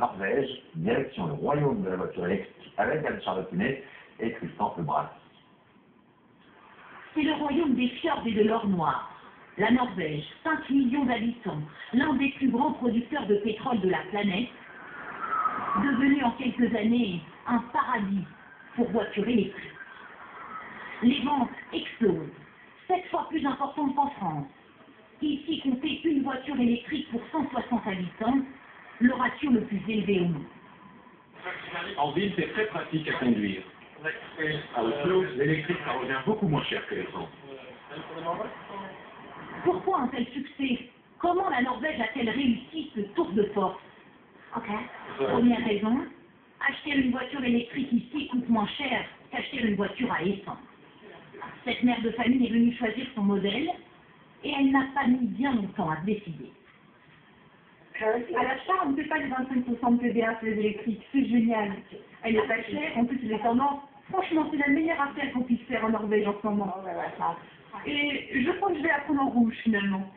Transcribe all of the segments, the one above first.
Norvège, direction le royaume de la voiture électrique avec Anne-Charlotte Hunet et Tristan Lebras. C'est le royaume des fjords et de l'or noir. La Norvège, 5 millions d'habitants, l'un des plus grands producteurs de pétrole de la planète, devenu en quelques années un paradis pour voitures électriques. Les ventes explosent, 7 fois plus importantes qu'en France. Ici, comptez une voiture électrique pour 160 habitants, le ratio le plus élevé au monde. En ville, c'est très pratique à conduire. À Oslo, l'électrique, ça revient beaucoup moins cher que l'essence. Pourquoi un tel succès? Comment la Norvège a-t-elle réussi ce tour de force? Première raison, acheter une voiture électrique ici coûte moins cher qu'acheter une voiture à essence. Cette mère de famille est venue choisir son modèle et elle n'a pas mis bien longtemps à se décider. À l'achat, on ne fait pas les 25% de TVA sur les électriques, c'est génial. Elle est pas chère, en plus elle est tendance. Franchement, c'est la meilleure affaire qu'on puisse faire en Norvège en ce moment. Et je crois que je vais la prendre en rouge finalement.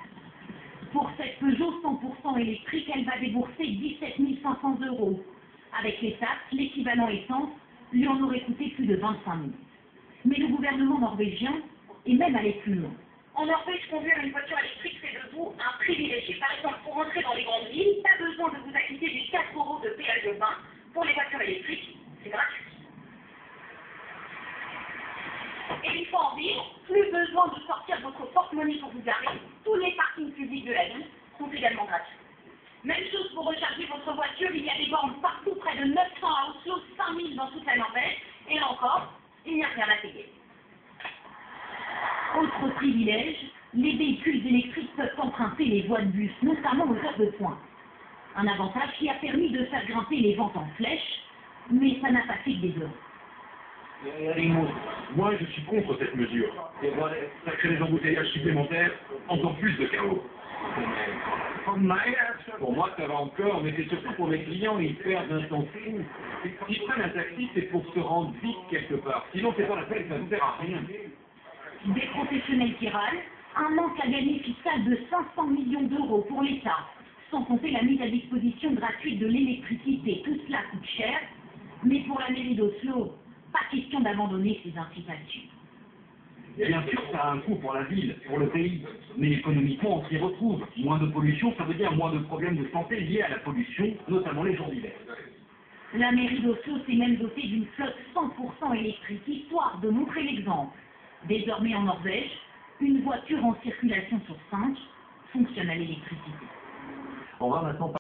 Pour cette Peugeot 100% électrique, elle va débourser 17 500 €. Avec les taxes, l'équivalent essence lui en aurait coûté plus de 25 000. Mais le gouvernement norvégien est même allé plus loin. En Norvège, conduire une voiture électrique, c'est de vous un privilégié. Par exemple, pour rentrer dans les grandes villes, pas besoin de vous acquitter des 4 € de péage de bain. Pour les voitures électriques, c'est gratuit. Et une fois en ville, plus besoin de sortir votre porte-monnaie pour vous garer. Tous les parkings publics de la ville sont également gratuits. Même chose pour recharger votre voiture, il y a des bornes partout, près de 900 à Oslo, 5000 dans toute la Norvège. Et là encore, il n'y a rien à payer. Autre privilège, les véhicules électriques peuvent emprunter les voies de bus, notamment aux heures de pointe. Un avantage qui a permis de faire grimper les ventes en flèche, mais ça n'a pas fait que des heures. Moi, je suis contre cette mesure. Ça crée des embouteillages supplémentaires, encore plus de chaos. Pour moi, ça va encore, mais c'est surtout pour mes clients, ils perdent un temps fou. S'ils prennent un taxi, c'est pour se rendre vite quelque part. Sinon, c'est pas la peine, ça ne sert à rien. Des professionnels qui râlent, un manque à gagner fiscal de 500 millions d'euros pour l'État, sans compter la mise à disposition gratuite de l'électricité. Tout cela coûte cher, mais pour la mairie d'Oslo, pas question d'abandonner ces incitations. Bien sûr, ça a un coût pour la ville, pour le pays, mais économiquement, on s'y retrouve. Moins de pollution, ça veut dire moins de problèmes de santé liés à la pollution, notamment les jours d'hiver. La mairie d'Oslo s'est même dotée d'une flotte 100% électrique, histoire de montrer l'exemple. Désormais en Norvège, une voiture en circulation sur 5 fonctionne à l'électricité. On va maintenant